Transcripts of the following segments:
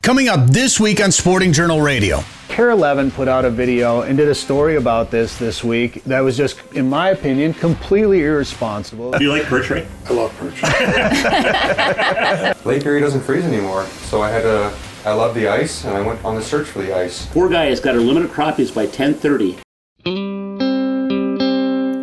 Coming up this week on Sporting Journal Radio. KARE 11 put out a video and did a story about this week that was just, in my opinion, completely irresponsible. Do you like perch, Ray? I love perch. Lake Erie doesn't freeze anymore, so I love the ice, and I went on the search for the ice. Poor guy has got to limit crappies by 10:30.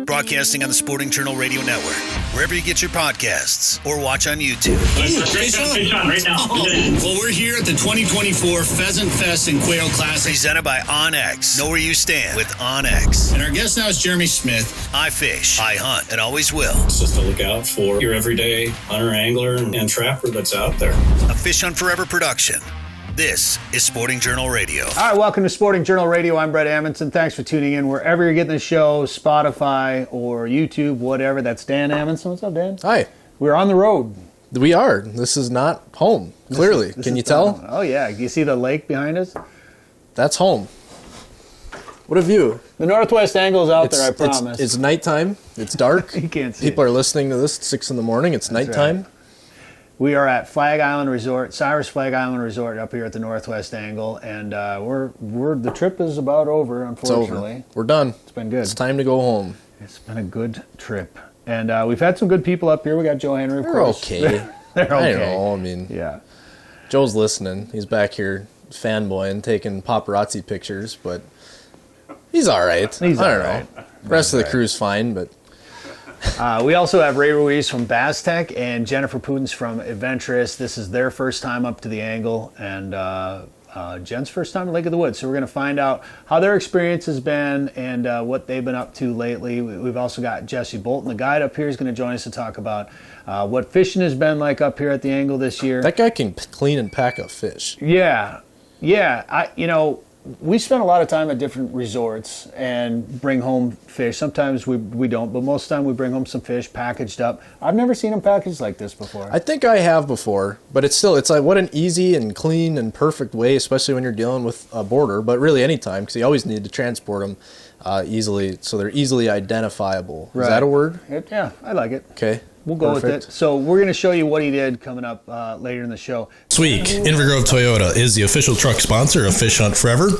Broadcasting on the Sporting Journal Radio Network, wherever you get your podcasts, or watch on YouTube. Fish on right now. Well, we're here at the 2024 Pheasant Fest and Quail Classic, presented by OnX. Know where you stand with OnX. And our guest now is Jeremy Smith. I fish, I hunt, and always will. It's just to look out for your everyday hunter, angler, and trapper that's out there. A Fish Hunt Forever production. This is Sporting Journal Radio. All right, welcome to Sporting Journal Radio. I'm Brett Amundsen. Thanks for tuning in wherever you're getting the show, Spotify or YouTube, whatever. That's Dan Amundsen. What's up, Dan? Hi. We're on the road. We are. This is not home, clearly. Can you tell? Oh, yeah. You see the lake behind us? That's home. What a view. The northwest angle is out there, I promise. It's nighttime. It's dark. You can't see People are listening to this at 6 in the morning. It's nighttime. Right. We are at Flag Island Resort, Cyrus Flag Island Resort up here at the northwest angle, and the trip is about over, unfortunately. It's over. We're done. It's been good. It's time to go home. It's been a good trip. And we've had some good people up here. We got Joe Henry, of course. Okay. They're okay. I know. I mean, yeah. Joe's listening. He's back here fanboying, taking paparazzi pictures, but he's all right. I don't know. The rest of the crew's fine, but... we also have Ray Ruiz from Bass Tech and Jennifer Pudenz from Adventurous. This is their first time up to the angle, and Jen's first time at Lake of the Woods. So we're going to find out how their experience has been and what they've been up to lately. We've also got Jesse Boulton, the guide up here, is going to join us to talk about what fishing has been like up here at the angle this year. That guy can clean and pack a fish. Yeah. We spend a lot of time at different resorts and bring home fish. Sometimes we don't, but most of the time we bring home some fish packaged up. I've never seen them packaged like this before. I think I have before, but it's like what an easy and clean and perfect way, especially when you're dealing with a border, but really anytime, because you always need to transport them easily, so they're easily identifiable. Right. Is that a word? Yeah, I like it. Okay. We'll go with it. So we're going to show you what he did coming up later in the show. This week, Invergrove Toyota is the official truck sponsor of Fish Hunt Forever.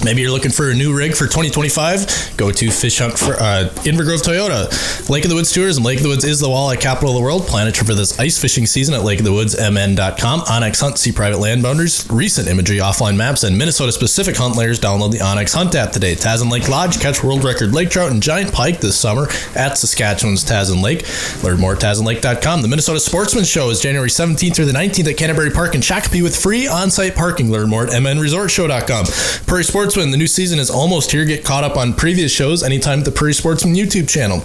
Maybe you're looking for a new rig for 2025. Go to Fish Hunt for Invergrove Toyota. Lake of the Woods Tourism. Lake of the Woods is the walleye capital of the world. Plan a trip for this ice fishing season at lakeofthewoodsmn.com. OnX Hunt. See private land boundaries, recent imagery, offline maps, and Minnesota-specific hunt layers. Download the OnX Hunt app today. Tasman Lake Lodge. Catch world record lake trout and giant pike this summer at Saskatchewan's Tasman Lake. Learn more at tasmanlake.com. The Minnesota Sportsman Show is January 17th through the 19th at Canterbury Park in Shakopee with free on-site parking. Learn more at mnresortshow.com. Prairie Sportsman. The new season is almost here. Get caught up on previous shows anytime at the Prairie Sportsman YouTube channel.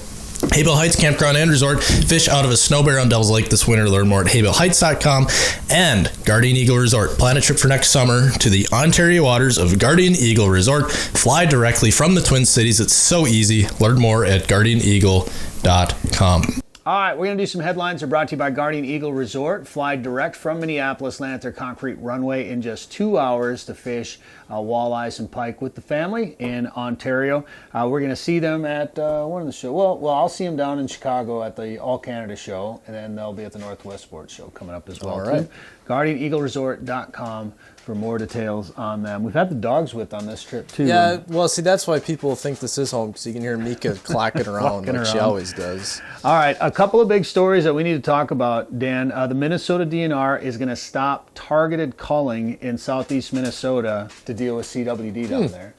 Haybale Heights Campground and Resort. Fish out of a snow bear on Devil's Lake this winter. Learn more at haybaleheights.com. And Guardian Eagle Resort. Plan a trip for next summer to the Ontario waters of Guardian Eagle Resort. Fly directly from the Twin Cities. It's so easy. Learn more at guardianeagle.com. All right, we're going to do some headlines. They're brought to you by Guardian Eagle Resort. Fly direct from Minneapolis, land at their concrete runway in just 2 hours to fish walleyes and pike with the family in Ontario. We're going to see them at one of the shows. Well, I'll see them down in Chicago at the All Canada show, and then they'll be at the Northwest Sports Show coming up as well. All right. GuardianEagleResort.com for more details on them. We've had the dogs with on this trip, too. Yeah, well, see, that's why people think this is home, because you can hear Mika clacking around like she always does. All right, a couple of big stories that we need to talk about, Dan. The Minnesota DNR is going to stop targeted culling in southeast Minnesota to deal with CWD down there.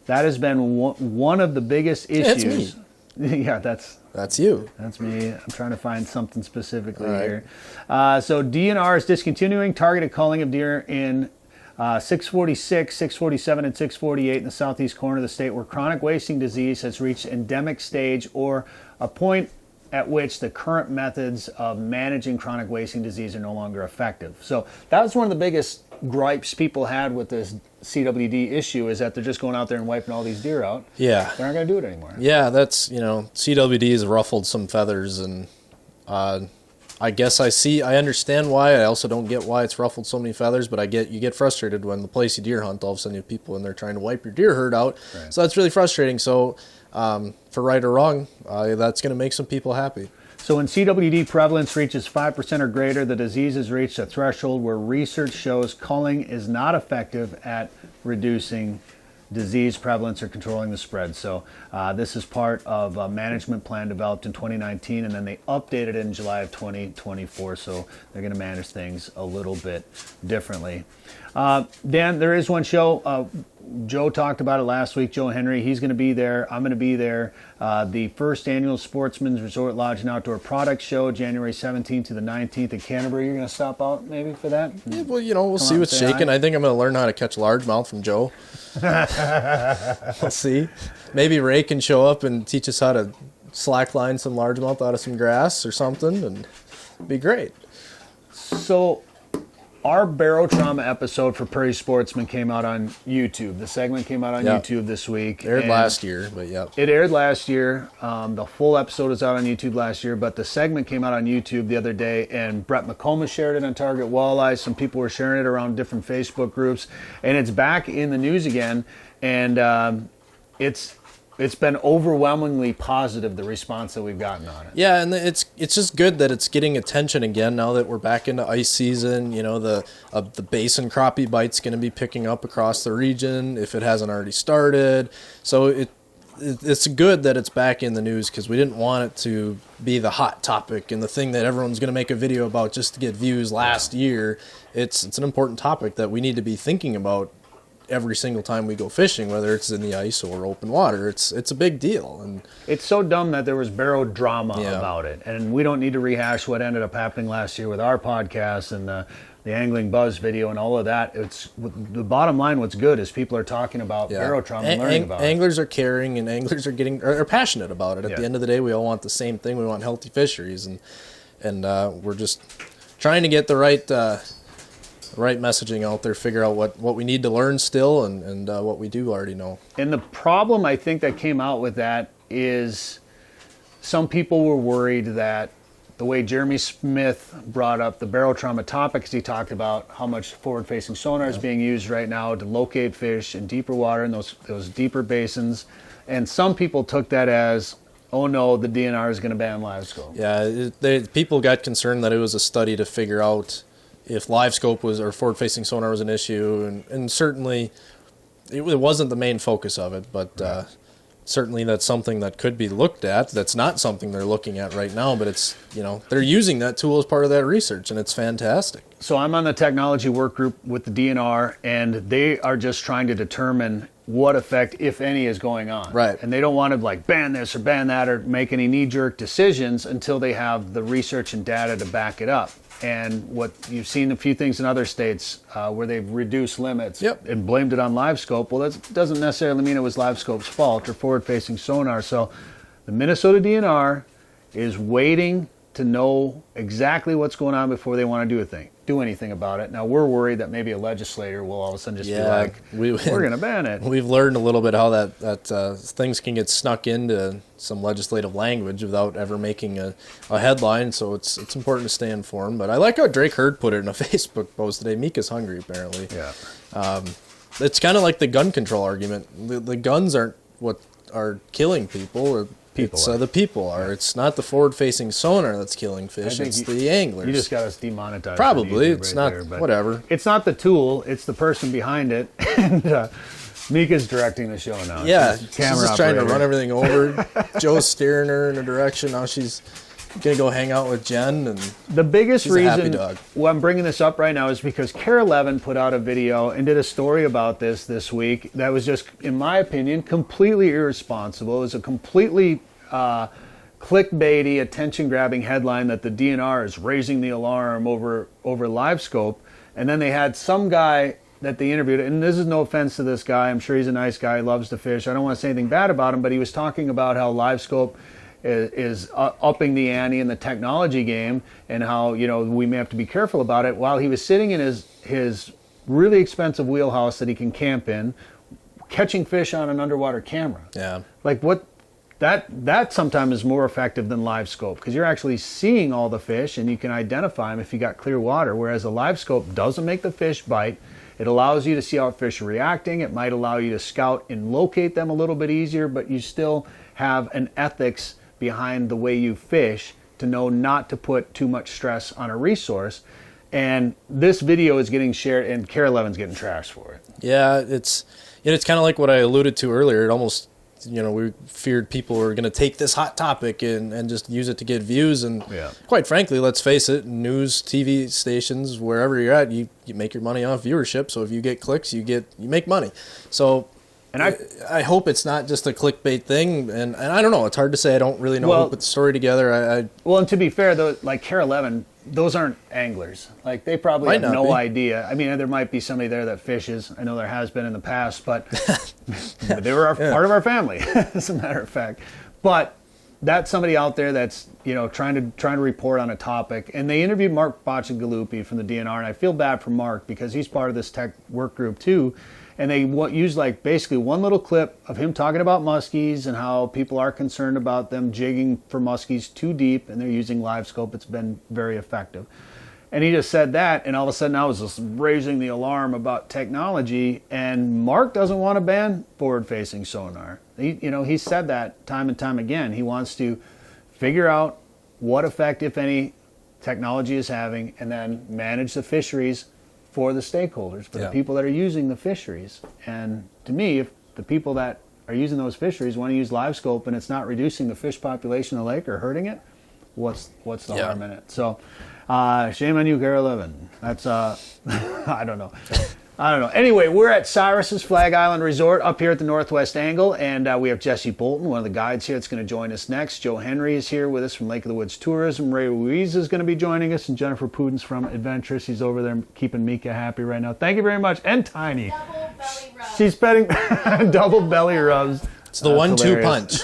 That has been one of the biggest issues. Yeah, it's me. Yeah, That's you. That's me. I'm trying to find something specifically here. So DNR is discontinuing targeted culling of deer in 646, 647, and 648 in the southeast corner of the state where chronic wasting disease has reached endemic stage or a point at which the current methods of managing chronic wasting disease are no longer effective. So that was one of the biggest gripes people had with this CWD issue, is that they're just going out there and wiping all these deer out. Yeah. They're not going to do it anymore. Yeah, that's, CWD has ruffled some feathers, and I guess I understand why. I also don't get why it's ruffled so many feathers, but you get frustrated when the place you deer hunt, all of a sudden you have people in there trying to wipe your deer herd out. Right. So that's really frustrating. So for right or wrong, that's going to make some people happy. So when CWD prevalence reaches 5% or greater, the disease has reached a threshold where research shows culling is not effective at reducing disease prevalence or controlling the spread. So this is part of a management plan developed in 2019, and then they updated it in July of 2024. So they're going to manage things a little bit differently. Dan, there is one show. Joe talked about it last week. Joe Henry, he's going to be there. I'm going to be there. The first annual Sportsman's Resort Lodge and Outdoor Products Show, January 17th to the 19th in Canterbury. You're going to stop out maybe for that? Yeah, well, we'll see what's shaking. I think I'm going to learn how to catch largemouth from Joe. We'll see. Maybe Ray can show up and teach us how to slackline some largemouth out of some grass or something, and it'd be great. So our barotrauma episode for Prairie Sportsman came out on YouTube. The segment came out on YouTube this week. It aired last year, but yeah. It aired last year. The full episode is out on YouTube last year, but the segment came out on YouTube the other day, and Brett McComas shared it on Target Walleyes. Some people were sharing it around different Facebook groups, and it's back in the news again, and it's been overwhelmingly positive, the response that we've gotten on it. Yeah, and it's just good that it's getting attention again now that we're back into ice season. The basin crappie bite's going to be picking up across the region if it hasn't already started. So it's good that it's back in the news, because we didn't want it to be the hot topic and the thing that everyone's going to make a video about just to get views last year. It's an important topic that we need to be thinking about every single time we go fishing, whether it's in the ice or open water. It's a big deal, and it's so dumb that there was barrow drama about it, and we don't need to rehash what ended up happening last year with our podcast and the Angling Buzz video and all of that. It's the bottom line. What's good is people are talking about barrow trauma and learning about it. Anglers are caring, and anglers are passionate about it. At the end of the day, we all want the same thing. We want healthy fisheries, and we're just trying to get the right messaging out there, figure out what we need to learn still, and what we do already know. And the problem, I think, that came out with that is some people were worried that the way Jeremy Smith brought up the barotrauma topics, he talked about how much forward-facing sonar is being used right now to locate fish in deeper water in those deeper basins. And some people took that as, oh no, the DNR is going to ban live scope. Yeah, people got concerned that it was a study to figure out if live scope or forward-facing sonar was an issue, and certainly it wasn't the main focus of it, but certainly that's something that could be looked at. That's not something they're looking at right now, but it's, they're using that tool as part of that research, and it's fantastic. So I'm on the technology work group with the DNR, and they are just trying to determine what effect, if any, is going on. Right. And they don't want to ban this or ban that or make any knee-jerk decisions until they have the research and data to back it up. And what you've seen a few things in other states where they've reduced limits and blamed it on live scope. Well, that doesn't necessarily mean it was live scope's fault or forward-facing sonar. So the Minnesota DNR is waiting to know exactly what's going on before they want to do anything about it. Now, we're worried that maybe a legislator will all of a sudden just be like, we're going to ban it. We've learned a little bit how that things can get snuck into some legislative language without ever making a headline, so it's important to stay informed. But I like how Drake Hurd put it in a Facebook post today. Mika's hungry, apparently. Yeah. It's kind of like the gun control argument. The guns aren't what are killing people. The people are. It's not the forward-facing sonar that's killing fish. It's the anglers. You just got us demonetized. Probably. It's not, whatever. It's not the tool. It's the person behind it. And Mika's directing the show now. Yeah. She's just trying to run everything over. Joe's steering her in a direction. Now she's going to go hang out with Jen. And the biggest reason why I'm bringing this up right now is because KARE 11 put out a video and did a story about this week that was just, in my opinion, completely irresponsible. It was a completely clickbaity, attention-grabbing headline that the DNR is raising the alarm over live scope. And then they had some guy that they interviewed, and this is no offense to this guy. I'm sure he's a nice guy, loves to fish. I don't want to say anything bad about him, but he was talking about how live scope is upping the ante in the technology game, and how we may have to be careful about it, while he was sitting in his really expensive wheelhouse that he can camp in, catching fish on an underwater camera. Yeah. Like what? That sometimes is more effective than live scope, because you're actually seeing all the fish and you can identify them if you got clear water, whereas a live scope doesn't make the fish bite. It allows you to see how fish are reacting. It might allow you to scout and locate them a little bit easier, but you still have an ethics behind the way you fish to know not to put too much stress on a resource. And this video is getting shared, and KARE 11's getting trashed for it. Yeah, it's kind of like what I alluded to earlier. It almost, we feared people were going to take this hot topic and just use it to get views. And quite frankly, let's face it, news, TV stations, wherever you're at, you make your money off viewership. So if you get clicks, you make money. So. And I hope it's not just a clickbait thing, and I don't know. It's hard to say. I don't really know who put the story together. Well, and to be fair, though, like KARE 11, those aren't anglers. Like they probably have no idea. I mean, there might be somebody there that fishes. I know there has been in the past, but they were part of our family, as a matter of fact. But that's somebody out there that's trying to report on a topic. And they interviewed Mark Boccigalupi from the DNR, and I feel bad for Mark because he's part of this tech work group too. And they used like basically one little clip of him talking about muskies and how people are concerned about them jigging for muskies too deep, and they're using live scope. It's been very effective. And he just said that, and all of a sudden I was just raising the alarm about technology. And Mark doesn't want to ban forward-facing sonar. He said that time and time again. He wants to figure out what effect, if any, technology is having, and then manage the fisheries for the stakeholders, for the people that are using the fisheries. And to me, if the people that are using those fisheries want to use live scope and it's not reducing the fish population in the lake or hurting it, what's the harm in it? So shame on you, KARE 11. That's I don't know. Anyway, we're at Cyrus's Flag Island Resort up here at the Northwest Angle, and we have Jesse Boulton, one of the guides here, that's going to join us next. Joe Henry is here with us from Lake of the Woods Tourism. Ray Ruiz is going to be joining us, and Jennifer Pudenz from Adventures. She's over there keeping Mika happy right now. Thank you very much. And Tiny. Double belly rubs. She's petting double belly rubs. It's the 1-2 punch.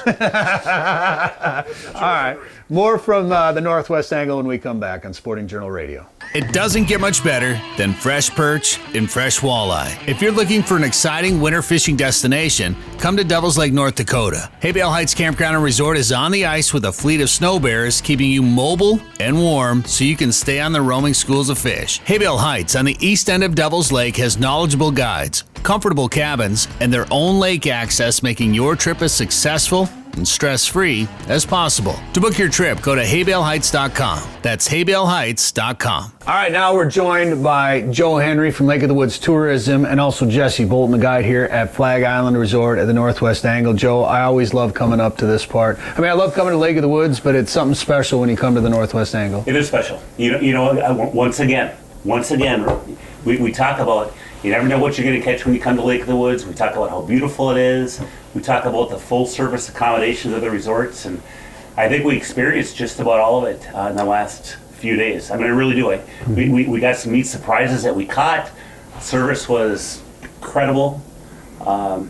All right. More from the Northwest Angle when we come back on Sporting Journal Radio. It doesn't get much better than fresh perch and fresh walleye. If you're looking for an exciting winter fishing destination, come to Devils Lake, North Dakota. Haybale Heights Campground and Resort is on the ice with a fleet of snow bears, keeping you mobile and warm so you can stay on the roaming schools of fish. Haybale Heights on the east end of Devils Lake has knowledgeable guides, comfortable cabins, and their own lake access, making your trip as successful and stress-free as possible. To book your trip, go to haybaleheights.com. That's haybaleheights.com. All right, now we're joined by Joe Henry from Lake of the Woods Tourism, and also Jesse Boulton, the guide here at Flag Island Resort at the Northwest Angle. Joe, I always love coming up to this part. I mean, I love coming to Lake of the Woods, but it's something special when you come to the Northwest Angle. It is special. Once again, we talk about, you never know what you're going to catch when you come to Lake of the Woods. We talk about how beautiful it is. We talk about the full-service accommodations of the resorts, and I think we experienced just about all of it in the last few days. I mean, I really do. We got some neat surprises that we caught. Service was incredible.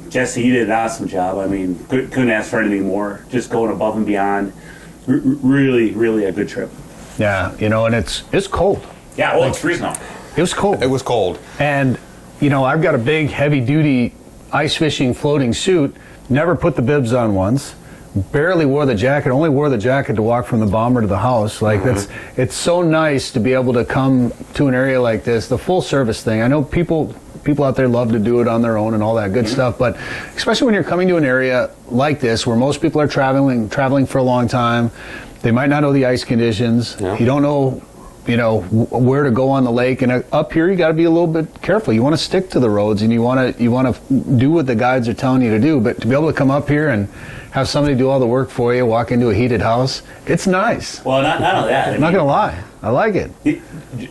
Jesse, you did an awesome job. I mean, couldn't ask for anything more. Just going above and beyond. Really, really a good trip. Yeah, and it's cold. Yeah, well, it's freezing out. It was cold. It was cold. And, I've got a big, heavy-duty ice fishing floating suit. Never put the bibs on once. Barely wore the jacket. Only wore the jacket to walk from the bomber to the house. It's so nice to be able to come to an area like this. The full service thing. I know people out there love to do it on their own and all that good stuff, but especially when you're coming to an area like this where most people are traveling for a long time, they might not know the ice conditions. Yeah. You don't know where to go on the lake, and up here you got to be a little bit careful. You want to stick to the roads, and you want to do what the guides are telling you to do. But to be able to come up here and have somebody do all the work for you, walk into a heated house, it's nice. Well, not only that. I'm not gonna lie, I like it.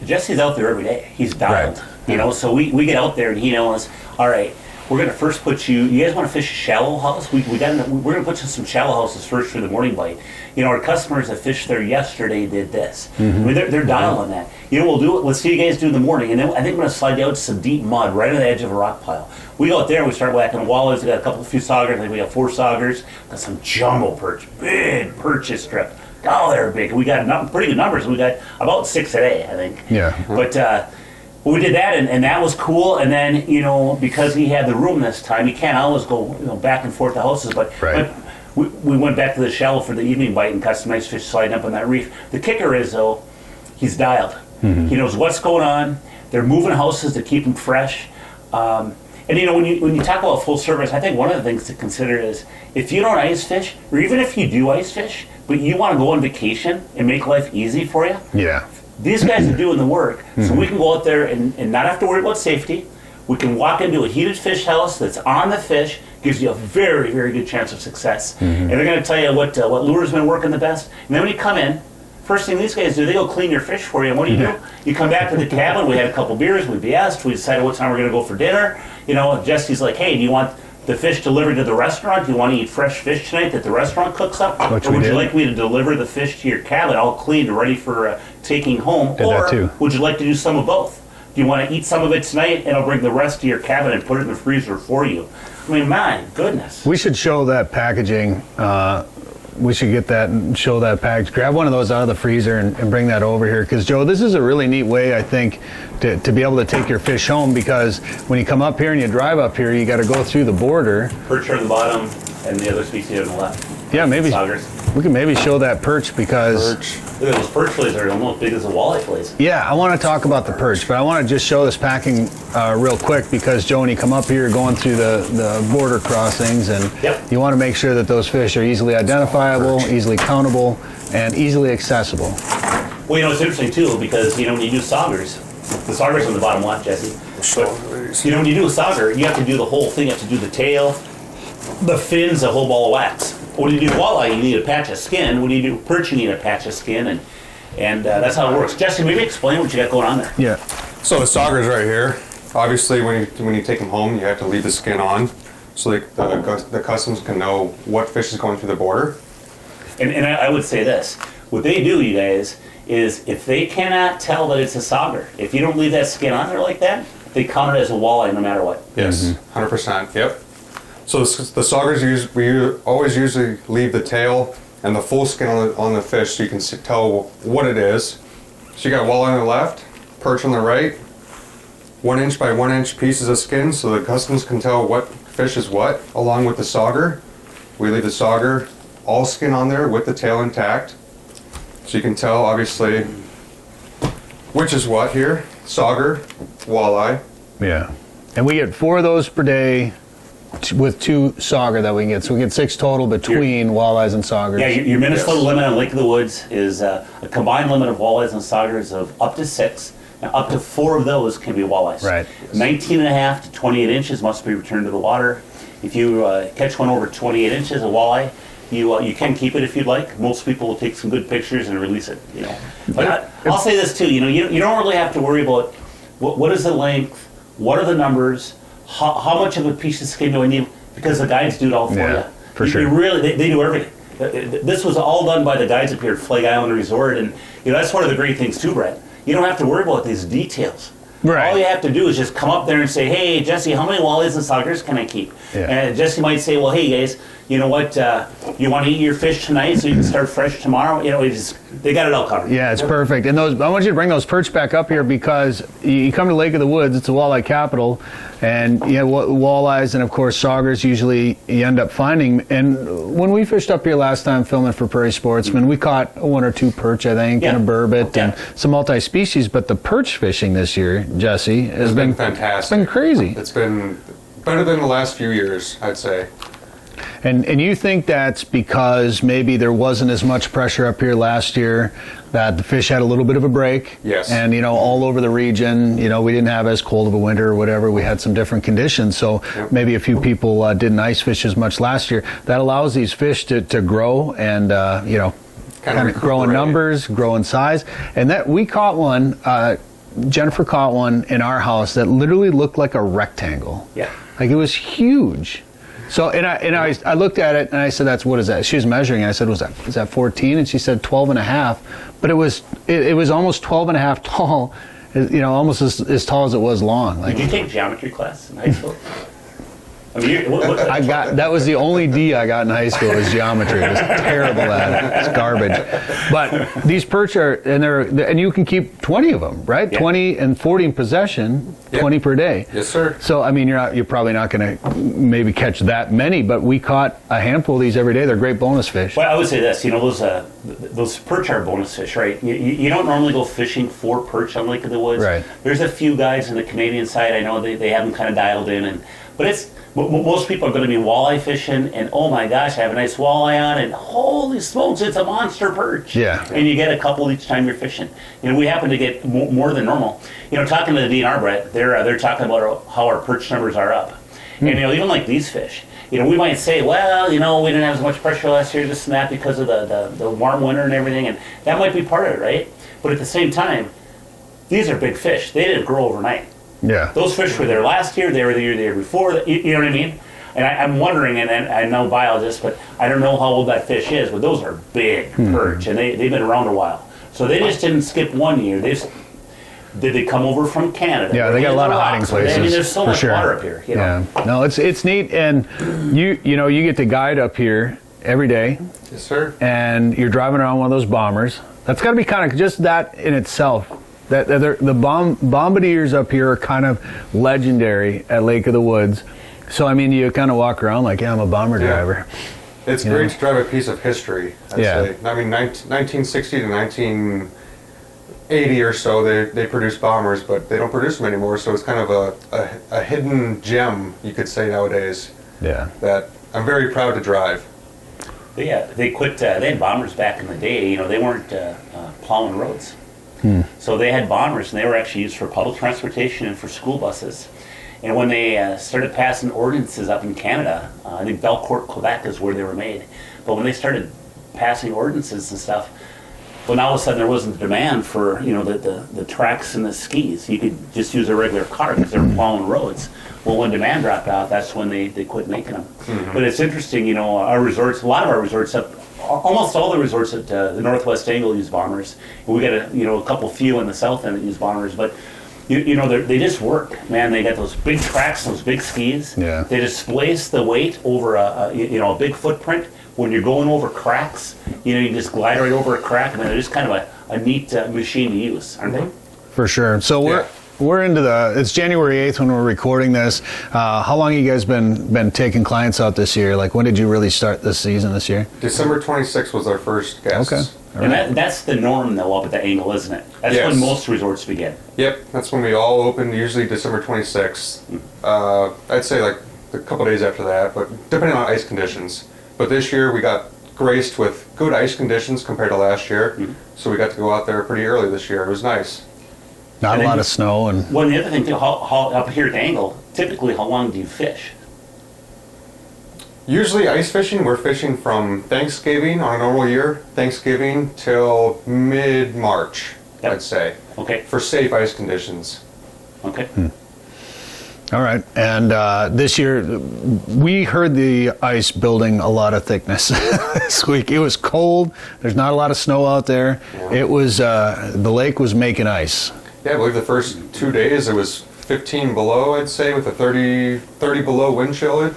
Jesse's out there every day. He's dialed. Right. So we get out there, and he knows. All right, we're gonna first put you. You guys want to fish a shallow house? We're gonna put you some shallow houses first for the morning bite. Our customers that fished there yesterday did this. Mm-hmm. I mean, they're dialed on that. We'll do it. Let's see you guys do in the morning, and then I think we're gonna slide you out to some deep mud right on the edge of a rock pile. We go out there and we start whacking walleyes. We got a few saugers. I think we got 4 saugers. Got some jumbo perch, big perches strip. Oh, they're big. We got pretty good numbers. We got about 6 a day, I think. Yeah. But we did that, and that was cool. And then because he had the room this time, he can't always go back and forth to houses. But we went back to the shallow for the evening bite and caught some nice fish sliding up on that reef. The kicker is, though, he's dialed. Mm-hmm. He knows what's going on. They're moving houses to keep them fresh. And you know, when you talk about full service, I think one of the things to consider is if you don't ice fish, or even if you do ice fish, but you want to go on vacation and make life easy for you, Yeah. these guys are doing the work, so we can go out there and not have to worry about safety. We can walk into a heated fish house that's on the fish, gives you a very, very good chance of success. And they're going to tell you what lure's been working the best. And then when you come in, first thing these guys do, they go clean your fish for you. And what do? You come back to the cabin, we had a couple beers, we BS'd, we decided what time we're going to go for dinner. You know, Jesse's like, hey, do you want the fish delivered to the restaurant? Do you want to eat fresh fish tonight that the restaurant cooks up? Which or we would you did. like me to deliver the fish to your cabin all cleaned, ready for taking home? Did that Or too. would you like to do some of both? Do you want to eat some of it tonight and I'll bring the rest to your cabin and put it in the freezer for you? I mean, my goodness. We should show that packaging. We should get that and show that package. Grab one of those out of the freezer and bring that over here. Because, Joe, this is a really neat way, I think, to be able to take your fish home. Because when you come up here and you drive up here, you got to go through the border. Perch on the bottom and the other species on the left. Yeah, maybe Saugers. we can maybe show that perch because. Look at those perch fillets are almost big as a walleye fillets. Yeah, I want to talk about the perch, but I want to just show this packing real quick because, Joe, when you come up here, you're going through the border crossings, and you want to make sure that those fish are easily identifiable, easily countable, and easily accessible. Well, you know, it's interesting, too, because, you know, when you do saugers, the sauger's on the bottom left, Jesse. But, you know, when you do a sauger, you have to do the whole thing. You have to do the tail, the fins, a whole ball of wax. When you do walleye, you need a patch of skin. When you do perch, you need a patch of skin, and that's how it works. Jesse, maybe explain what you got going on there. Yeah. So the sauger's right here. Obviously, when you take them home, you have to leave the skin on, so the customs can know what fish is going through the border. And I would say this. What they do, you guys, is if they cannot tell that it's a sauger, if you don't leave that skin on there like that, they count it as a walleye no matter what. Yes, 100%. Yep. So the saugers, we always usually leave the tail and the full skin on the fish so you can tell what it is. So you got walleye on the left, perch on the right, 1 inch by 1 inch pieces of skin so the customs can tell what fish is what, along with the sauger. We leave the sauger all skin on there with the tail intact. So you can tell, obviously, which is what here. Sauger, walleye. Yeah. And we get 4 of those per day with 2 sauger that we can get. So we get 6 total between walleyes and saugers. Yeah, your Minnesota limit on Lake of the Woods is a combined limit of walleyes and saugers of up to 6. Now, up to 4 of those can be walleyes. Right. 19.5 to 28 inches must be returned to the water. If you catch one over 28 inches, a walleye, you can keep it if you'd like. Most people will take some good pictures and release it. You know, but I'll say this too. You know, you don't really have to worry about what is the length, what are the numbers, how much of a piece of skin do I need, because the guides do it all for you. For sure. They do everything. This was all done by the guides up here at Flag Island Resort, and you know that's one of the great things too, Brett. You don't have to worry about these details. Right. All you have to do is just come up there and say, hey, Jesse, how many walleyes and saugers can I keep? Yeah. And Jesse might say, well, hey, guys, you know what? You want to eat your fish tonight so you can start fresh tomorrow? You know, they got it all covered. Yeah, it's perfect. And I want you to bring those perch back up here because you come to Lake of the Woods, it's a walleye capital, and you have walleyes and, of course, saugers usually you end up finding. And when we fished up here last time filming for Prairie Sportsman, we caught 1 or 2 perch, I think, and a burbot and some multi-species. But the perch fishing this year, Jesse, has been fantastic. It's been crazy. It's been better than the last few years, I'd say. And you think that's because maybe there wasn't as much pressure up here last year, that the fish had a little bit of a break? Yes. And, you know, all over the region, you know, we didn't have as cold of a winter or whatever. We had some different conditions. So maybe a few people didn't ice fish as much last year. That allows these fish to grow and, you know, kind of grow in numbers, grow in size. And that we caught one, Jennifer caught one in our house that literally looked like a rectangle. Yeah. Like it was huge. So I looked at it and I said, what is that? She was measuring. I said, is that 14? And she said 12 and a half. But it was almost 12 and a half tall, you know, almost as tall as it was long. Like, did you take geometry class in high school? I mean, That was the only D I got in high school was geometry. I was terrible at it. It's garbage. But these perch are, and you can keep 20 of them, right? Yeah. 20 and 40 in possession, 20 per day. Yes, sir. So I mean, you're probably not going to maybe catch that many, but we caught a handful of these every day. They're great bonus fish. Well, I would say this, those perch are bonus fish, right? You don't normally go fishing for perch on Lake of the Woods. Right. There's a few guys on the Canadian side, I know they have them kind of dialed in, but most people are going to be walleye fishing, and oh my gosh, I have a nice walleye on, and holy smokes, it's a monster perch. Yeah. And you get a couple each time you're fishing. We happen to get more than normal. Talking to the DNR, Brett, they're talking about how our perch numbers are up. And even like these fish, we might say, well, we didn't have as much pressure last year, this and that, because of the warm winter and everything, and that might be part of it, right? But at the same time, these are big fish. They didn't grow overnight. Yeah. Those fish were there last year, they were the year before, you know what I mean? And I'm wondering, and I'm no biologist, but I don't know how old that fish is, but those are big perch, and they've been around a while. So they just didn't skip 1 year. Did they come over from Canada? Yeah, they got a lot of hiding places. I mean, there's so for much sure. water up here. Yeah. No, it's neat, and you get to guide up here every day, Yes, sir. and you're driving around one of those bombers. That's got to be kind of just that in itself. The bombardiers up here are kind of legendary at Lake of the Woods. So I mean, you kind of walk around like, yeah, I'm a bomber driver. It's great to drive a piece of history, I'd say. I mean, 1960 to 1980 or so, they produced bombers, but they don't produce them anymore. So it's kind of a hidden gem, you could say nowadays. Yeah. That I'm very proud to drive. Yeah, they quit. They had bombers back in the day. They weren't plowing roads. So they had bombers, and they were actually used for public transportation and for school buses. And when they started passing ordinances up in Canada, I think Belcourt, Quebec is where they were made. But when they started passing ordinances and stuff, well, now all of a sudden there wasn't demand for the tracks and the skis. You could just use a regular car because they were plowing roads. Well, when demand dropped out, that's when they quit making them. But it's interesting, our resorts, a lot of our resorts almost all the resorts at the Northwest Angle use bombers. And we got a couple few in the south end that use bombers, but they just work, man. They got those big tracks, those big skis. Yeah. They displace the weight over a big footprint. When you're going over cracks, you just glide right over a crack. I mean, they're just kind of a neat machine to use, aren't they? For sure. So we're into it's January 8th when we're recording this. How long have you guys been taking clients out this year? Like, when did you really start this season this year? December 26th was our first guest. Okay. All right. And that's the norm, though, up at the Angle, isn't it? That's Yes. when most resorts begin. Yep, that's when we all open, usually December 26th. I'd say like a couple days after that, but depending on ice conditions. But this year we got graced with good ice conditions compared to last year, so we got to go out there pretty early this year. It was nice. Not a lot of snow and. Well, the other thing too, how up here at the Angle, typically, how long do you fish? Usually ice fishing, we're fishing from Thanksgiving on a normal year, Thanksgiving till mid-March, Yep. I'd say, Okay. for safe ice conditions. Okay. All right, and this year we heard the ice building a lot of thickness this week. It was cold. There's not a lot of snow out there. Yeah. It was the lake was making ice. Yeah, I believe the first 2 days it was 15 below, I'd say, with a 30 below wind chill.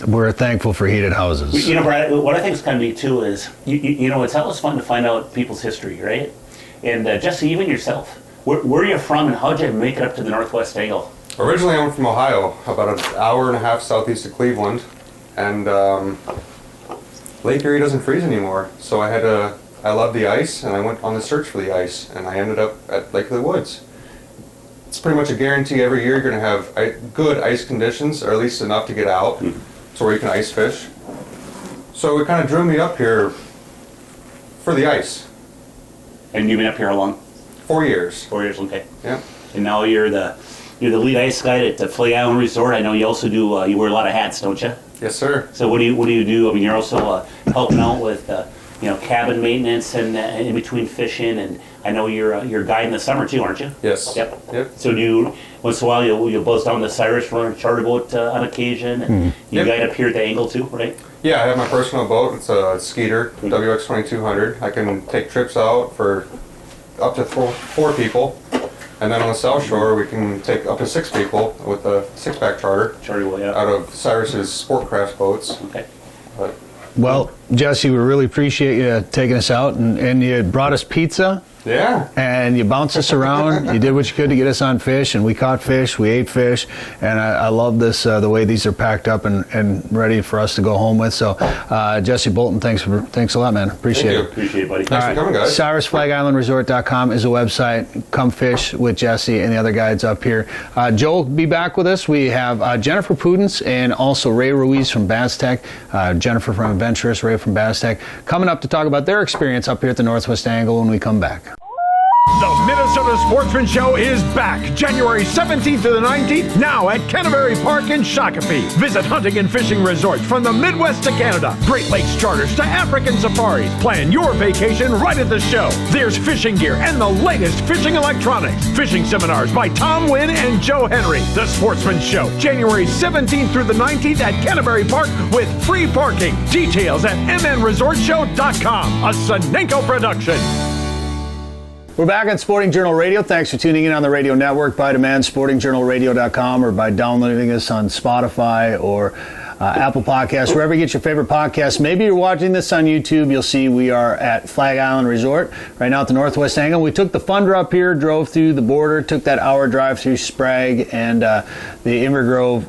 We're thankful for heated houses. Brad, what I think is kind of neat too is, it's always fun to find out people's history, right? And Jesse, even yourself, where are you from and how'd you make it up to the Northwest Angle? Originally, I'm from Ohio, about an hour and a half southeast of Cleveland, and Lake Erie doesn't freeze anymore, so I love the ice, and I went on the search for the ice, and I ended up at Lake of the Woods. It's pretty much a guarantee every year you're going to have good ice conditions, or at least enough to get out, so where you can ice fish. So it kind of drew me up here for the ice. And you've been up here how long? 4 years. 4 years, okay. Yeah. And now you're the lead ice guide at the Flay Island Resort. I know you also do, you wear a lot of hats, don't you? Yes, sir. So what do you do? I mean, you're also helping out with cabin maintenance and in between fishing, and I know you're guiding the summer too, aren't you? Yes. Yep. So do you once in a while you'll buzz down the Cyrus, run a charter boat on occasion, and you Yep. guide up here at the Angle too, right? Yeah, I have my personal boat. It's a Skeeter, WX 2200. I can take trips out for up to four people. And then on the South Shore, we can take up to 6 people with a 6-pack charter Charter will, yeah. out of Cyrus's Sportcraft boats. Okay. But Well, Jesse, we really appreciate you taking us out, and you brought us pizza. yeah, And you bounced us around. You did what you could to get us on fish, and we caught fish. We ate fish, and I love this the way these are packed up and ready for us to go home with. So, Jesse Boulton, thanks a lot, man. Appreciate Thank it. you. Appreciate it, buddy. Thanks for coming, guys. CyrusFlagIslandResort.com is a website. Come fish with Jesse and the other guides up here. Joe will be back with us. We have Jennifer Pudenz and also Ray Ruiz from Bass Tech. Jennifer from Adventurous, Ray from Bass Tech, coming up to talk about their experience up here at the Northwest Angle when we come back. The Minnesota Sportsman Show is back January 17th to the 19th, now at Canterbury Park in Shakopee. Visit hunting and fishing resorts from the Midwest to Canada, Great Lakes charters to African safaris. Plan your vacation right at the show. There's fishing gear and the latest fishing electronics. Fishing seminars by Tom Wynn and Joe Henry. The Sportsman Show, January 17th through the 19th at Canterbury Park with free parking. Details at mnresortshow.com, a Sonenko production. We're back on Sporting Journal Radio. Thanks for tuning in on the radio network by demand, sportingjournalradio.com, or by downloading us on Spotify or Apple Podcasts, wherever you get your favorite podcasts. Maybe you're watching this on YouTube. You'll see we are at Flag Island Resort right now at the Northwest Angle. We took the Fundra up here, drove through the border, took that hour drive through Sprague, and the Invergrove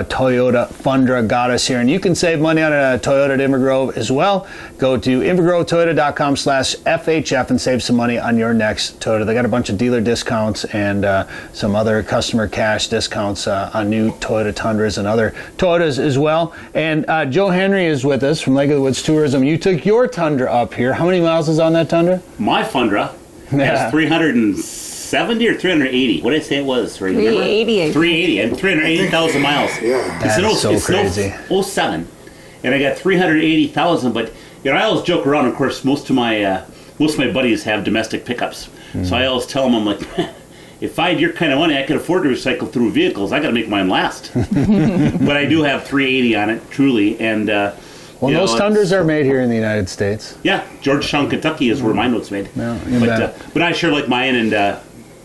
Toyota Fundra got us here. And you can save money on a Toyota at Invergrove as well. Go to invergrovetoyota.com/FHF and save some money on your next Toyota. They got a bunch of dealer discounts and some other customer cash discounts on new Toyota Tundras and other Toyotas as well. And Joe Henry is with us from Lake of the Woods Tourism. You took your Tundra up here. How many miles is on that Tundra? My Fundra has 370 or 380. What did I say it was? Right? 380. 380 and 380,000 miles. Yeah. That's so crazy. 07, and I got 380,000. But you know, I always joke around. Of course, most of my buddies have domestic pickups, so I always tell them, I'm like, if I had your kind of money, I could afford to recycle through vehicles. I got to make mine last. But I do have 380 on it, truly. And well, those Tundras are made here in the United States. Yeah, Georgetown, Kentucky is where mine was made. No, but I sure like mine, and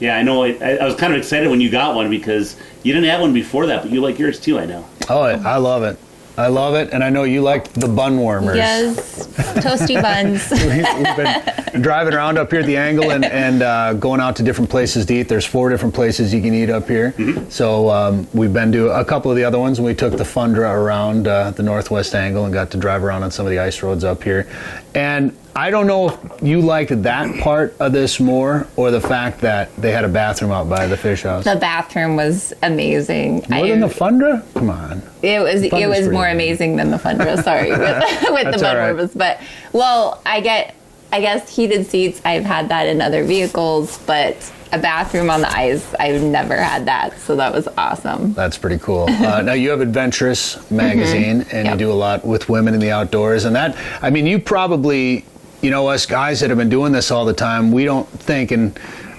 yeah, I know. I was kind of excited when you got one because you didn't have one before that, but you like yours too. I know. Oh, I love it. I love it, and I know you like the bun warmers. Yes, toasty buns. We've been driving around up here at the Angle and going out to different places to eat. There's 4 different places you can eat up here. Mm-hmm. So we've been to a couple of the other ones, and we took the Fundra around the Northwest Angle and got to drive around on some of the ice roads up here. And I don't know if you liked that part of this more or the fact that they had a bathroom out by the fish house. The bathroom was amazing. More than the Fundra? Come on. It was more amazing than the Fundra. Sorry, with the bun warmers. But well, I guess heated seats. I've had that in other vehicles, but a bathroom on the ice, I've never had that. So that was awesome. That's pretty cool. Now you have Adventurous magazine, and you do a lot with women in the outdoors, and that. I mean, you probably. You know, us guys that have been doing this all the time, we don't think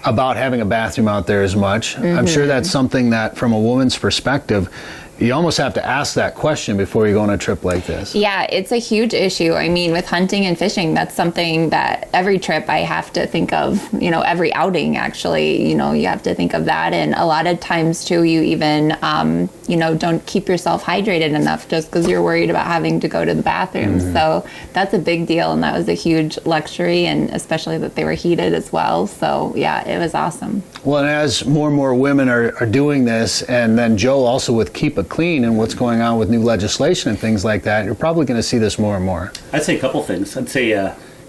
about having a bathroom out there as much. Mm-hmm. I'm sure that's something that, from a woman's perspective, you almost have to ask that question before you go on a trip like this. Yeah, it's a huge issue. I mean, with hunting and fishing, that's something that every trip I have to think of, you know, every outing actually, you know, you have to think of that. And a lot of times too, you even, you know, don't keep yourself hydrated enough just because you're worried about having to go to the bathroom. Mm-hmm. So that's a big deal. And that was a huge luxury, and especially that they were heated as well. So yeah, it was awesome. Well, and as more and more women are doing this, and then Joe also with Keep It Clean and what's going on with new legislation and things like that, you're probably going to see this more and more. I'd say a couple things. I'd say,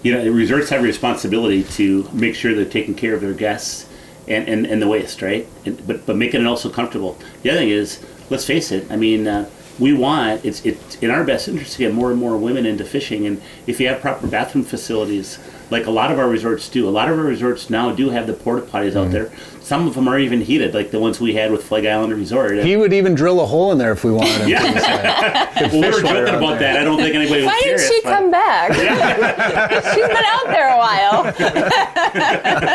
you know, resorts have a responsibility to make sure they're taking care of their guests and the waste, right? But making it also comfortable. The other thing is, let's face it, I mean, we want, it's in our best interest to get more and more women into fishing, and if you have proper bathroom facilities, like a lot of our resorts do. A lot of our resorts now do have the porta potties out there. Some of them are even heated, like the ones we had with Flag Island Resort. He would even drill a hole in there if we wanted him. Yeah. Well, we were joking about that. I don't think anybody was Why serious. didn't she come back? Yeah. She's been out there a while.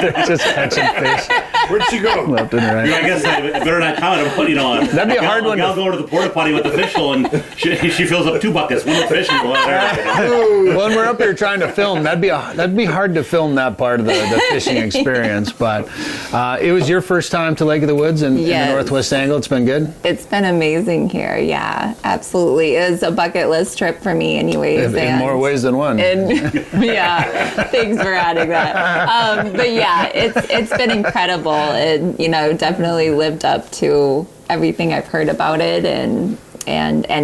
They're just catching fish. Where'd she go? Left and right. You know, I guess I better not comment. I'm putting on. That'd be a hard one. I'll go to the porta potty with the fish hole, and she fills up 2 buckets, one with fish and one with When we're up here trying to film, that'd be be hard to film that part of the fishing experience, but it was your first time to Lake of the Woods in the Northwest Angle. It's been good? It's been amazing here, yeah, absolutely. It was a bucket list trip for me anyways. In more ways than one. Yeah, thanks for adding that. But yeah, it's been incredible. It, definitely lived up to everything I've heard about it and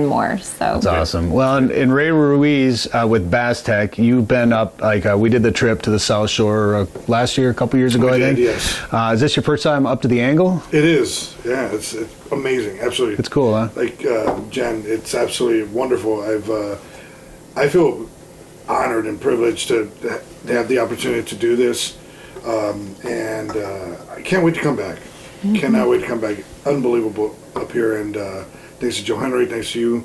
more. So that's awesome. Well, and Ray Ruiz with Bass Tech, you've been up, we did the trip to the South Shore last year, a couple years ago, I think. Yes. Is this your first time up to the Angle? It is. Yeah, it's amazing. Absolutely. It's cool, huh? Like Jen, it's absolutely wonderful. I feel honored and privileged to have the opportunity to do this, and I can't wait to come back. Cannot wait to come back. Unbelievable up here, and thanks to Joe Henry, thanks to you,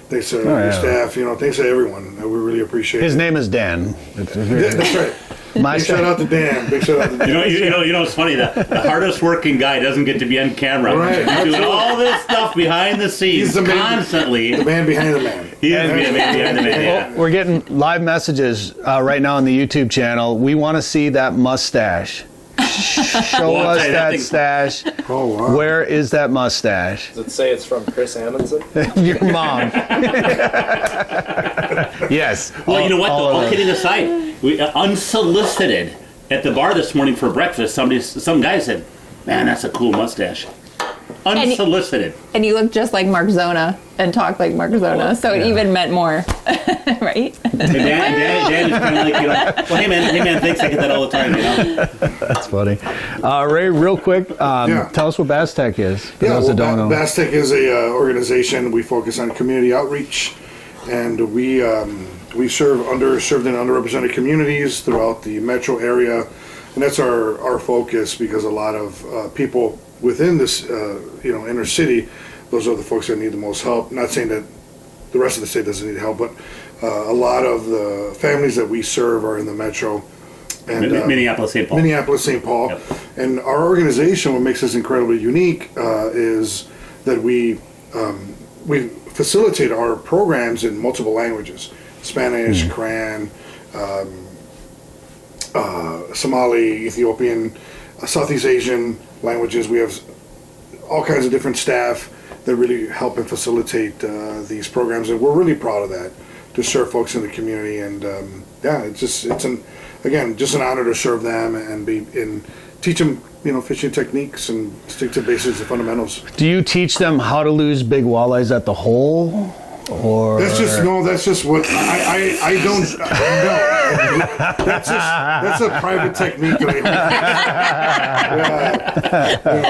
thanks to your staff, thanks to everyone. We really appreciate it. His name is Dan. That's right. Big shout out to Dan. Big shout out to Dan. It's funny. The hardest working guy doesn't get to be on camera. Right. He's doing all this stuff behind the scenes constantly. The man behind the man. He is the man behind the man. Yeah. Well, we're getting live messages right now on the YouTube channel. We want to see that mustache. Show us that stash. Oh, wow. Where is that mustache? Does it say it's from Chris Amundsen? Your mom. Yes. Well, you know what? All kidding aside, we unsolicited at the bar this morning for breakfast. Some guy said, "Man, that's a cool mustache." Unsolicited. And you look just like Mark Zona and talk like Mark Zona, so it even meant more, right? And Dan is kind of like, well, hey man, thanks. I get that all the time, That's funny. Ray, real quick, tell us what Bass Tech is. For those that don't know. Bass Tech is a organization. We focus on community outreach, and we serve underserved and underrepresented communities throughout the metro area, and that's our focus, because a lot of people within this inner city, those are the folks that need the most help. Not saying that the rest of the state doesn't need help, but a lot of the families that we serve are in the metro and Minneapolis, St. Paul. Yep. And our organization, what makes us incredibly unique is that we facilitate our programs in multiple languages: Spanish, Korean, Somali, Ethiopian, Southeast Asian languages. We have all kinds of different staff that really help and facilitate these programs, and we're really proud of that, to serve folks in the community. And it's an honor to serve them and teach them fishing techniques and stick to basics and fundamentals. Do you teach them how to lose big walleyes at the hole? Or that's just what I don't know. That's a private technique that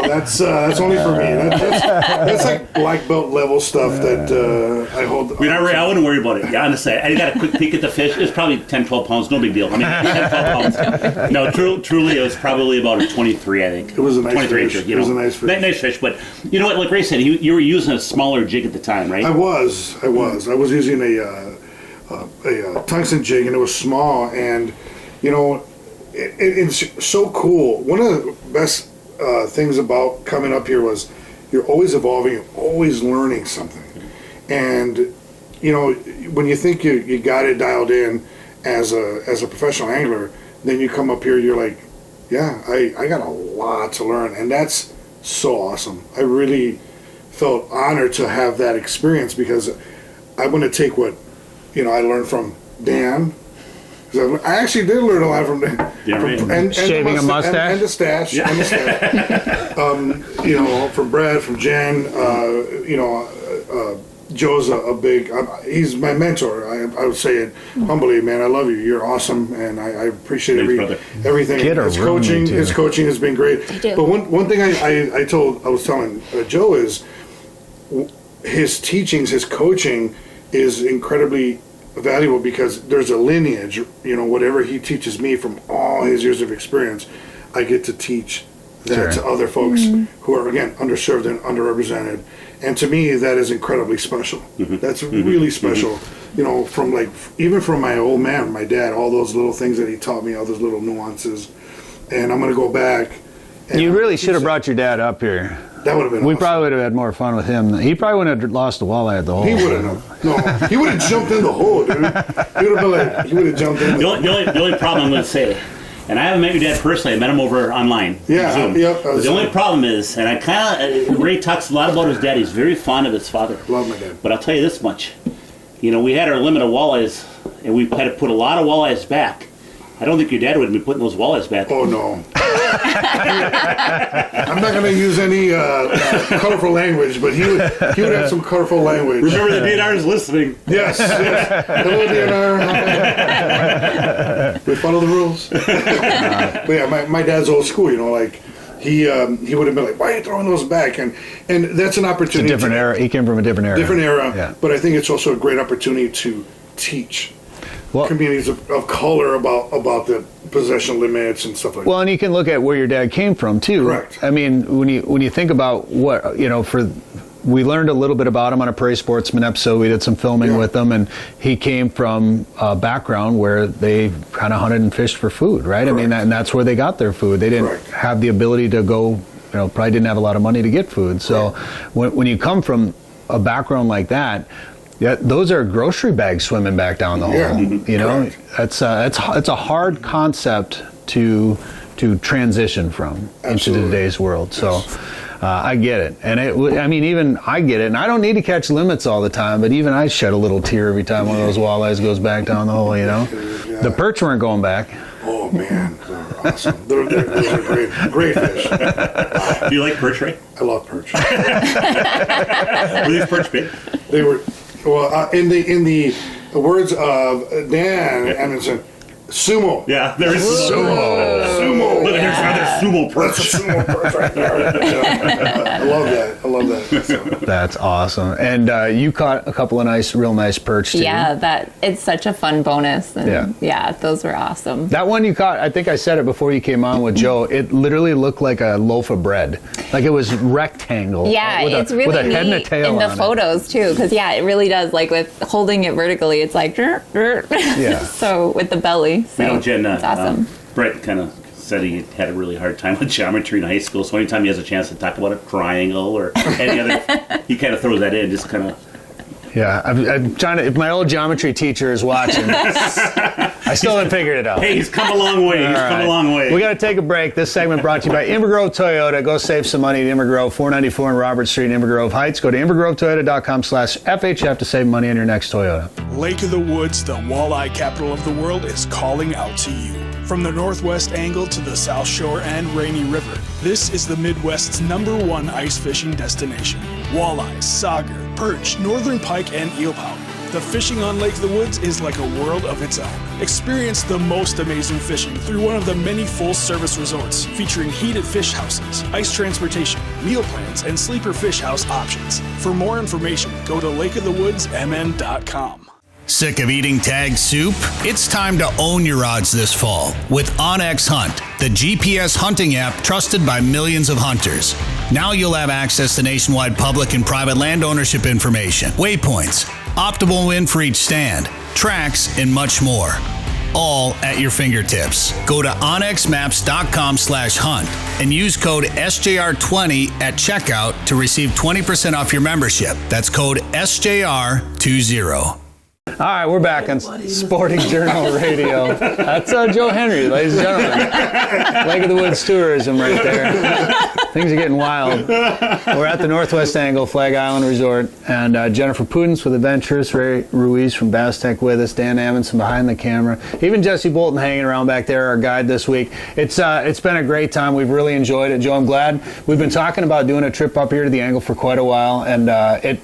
that's only for me. That's like black belt level stuff that I hold. I wouldn't worry about it. Yeah, honestly, I got a quick peek at the fish. It's probably 10, 12 pounds. No big deal. I mean, 10, 12 pounds. No, truly, it was probably about a 23, I think. It was a nice fish. It was a nice fish. Nice fish, but you know what? Like Ray said, you were using a smaller jig at the time, right? I was using a tungsten jig, and it was small, and it's so cool. One of the best things about coming up here was you're always evolving, you're always learning something, and when you think you got it dialed in as a professional angler, then you come up here, you're like, I got a lot to learn, and that's so awesome. I really felt honored to have that experience, because I want to take what I learned from Dan. I actually did learn a lot from Dan. And shaving a mustache and the stash. Yeah. And the stash. From Bret, from Jen. Joe's a big. he's my mentor. I would say it humbly, man. I love you. You're awesome, and I appreciate everything. His coaching has been great. But one thing I was telling Joe is his teachings, his coaching is incredibly valuable, because there's a lineage. Whatever he teaches me from all his years of experience, I get to teach that to other folks who are, again, underserved and underrepresented. And to me, that is incredibly special. That's really special. Even from my old man, my dad, all those little things that he taught me, all those little nuances. And I'm going to go back. You really should have brought your dad up here. That would have been We awesome. probably would have had more fun with him. He probably wouldn't have lost the walleye at the hole. He wouldn't have. No, he would have jumped in the hole, dude. He would have been like, he would have jumped in. The only problem I'm going to say, and I haven't met your dad personally. I met him over online. Yeah, Zoom. yep. But the only problem is, and I kind of Ray talks a lot about his dad. He's very fond of his father. Love my dad. But I'll tell you this much: we had our limit of walleyes, and we had to put a lot of walleyes back. I don't think your dad would be putting those walleyes back. Oh no. I'm not going to use any colorful language, but he would have some colorful language. Remember the DNR is listening. Yes. Hello, DNR. We follow the rules. But yeah, my dad's old school. He would have been like, "Why are you throwing those back?" And that's an opportunity. It's a different era. He came from a different era. Different era. Yeah. But I think it's also a great opportunity to teach communities of color about the possession limits and stuff like that. Well, and you can look at where your dad came from too. Correct. I mean, when you think about what we learned a little bit about him on a Prairie Sportsman episode. We did some filming with him, and he came from a background where they kind of hunted and fished for food, right? Correct. I mean, and that's where they got their food. They didn't have the ability to go, probably didn't have a lot of money to get food. So when you come from a background like that, those are grocery bags swimming back down the hole. It's a hard concept to transition from into today's world. So I get it, and even I get it, and I don't need to catch limits all the time, but even I shed a little tear every time one of those walleyes goes back down the hole. The perch weren't going back. Oh man, they're awesome. Those are great fish. Do you like perch, Ray? I love perch. Were these perch big? They were. Well, in the words of Dan Emerson, sumo. Yeah, there's sumo. Look, there's another sumo perch. That's a sumo perch right there. I love that. So. That's awesome. And you caught a couple of real nice perch too. Yeah, it's such a fun bonus. And yeah, those were awesome. That one you caught, I think I said it before you came on with Joe, it literally looked like a loaf of bread. Like it was rectangle. Yeah, it's really with a head and a neat tail in the on photos too, because it really does. Like with holding it vertically, it's like yeah. So with the belly, so Jen, it's awesome. Brett kind of said he had a really hard time with geometry in high school, so anytime he has a chance to talk about a triangle or any other, he kind of throws that in, just kind of. Yeah, I'm trying to. If my old geometry teacher is watching, I still haven't figured it out. Hey, he's come a long way. Come a long way. We got to take a break. This segment brought to you by Inver Grove Toyota. Go save some money at Inver Grove, 494 on Robert Street in Inver Grove Heights. Go to invergrovetoyota.com/FHF to save money on your next Toyota. Lake of the Woods, the walleye capital of the world, is calling out to you. From the northwest angle to the South Shore and Rainy River, this is the Midwest's #1 ice fishing destination. Walleyes, sauger, perch, northern pike, and eelpout. The fishing on Lake of the Woods is like a world of its own. Experience the most amazing fishing through one of the many full-service resorts featuring heated fish houses, ice transportation, meal plans, and sleeper fish house options. For more information, go to lakeofthewoodsmn.com. Sick of eating tag soup? It's time to own your odds this fall with OnX Hunt, the GPS hunting app trusted by millions of hunters. Now you'll have access to nationwide public and private land ownership information, waypoints, optimal wind for each stand, tracks, and much more. All at your fingertips. Go to onxmaps.com/hunt and use code SJR20 at checkout to receive 20% off your membership. That's code SJR20. All right, we're back on Sporting Journal Radio. That's Joe Henry, ladies and gentlemen. Lake of the Woods tourism right there. Things are getting wild. We're at the Northwest Angle Flag Island Resort, and Jennifer Pudenz with Adventures, Ray Ruiz from Bass Tech with us, Dan Amundsen behind the camera, even Jesse Boulton hanging around back there, our guide this week. It's been a great time. We've really enjoyed it. Joe, I'm glad. We've been talking about doing a trip up here to the Angle for quite a while, and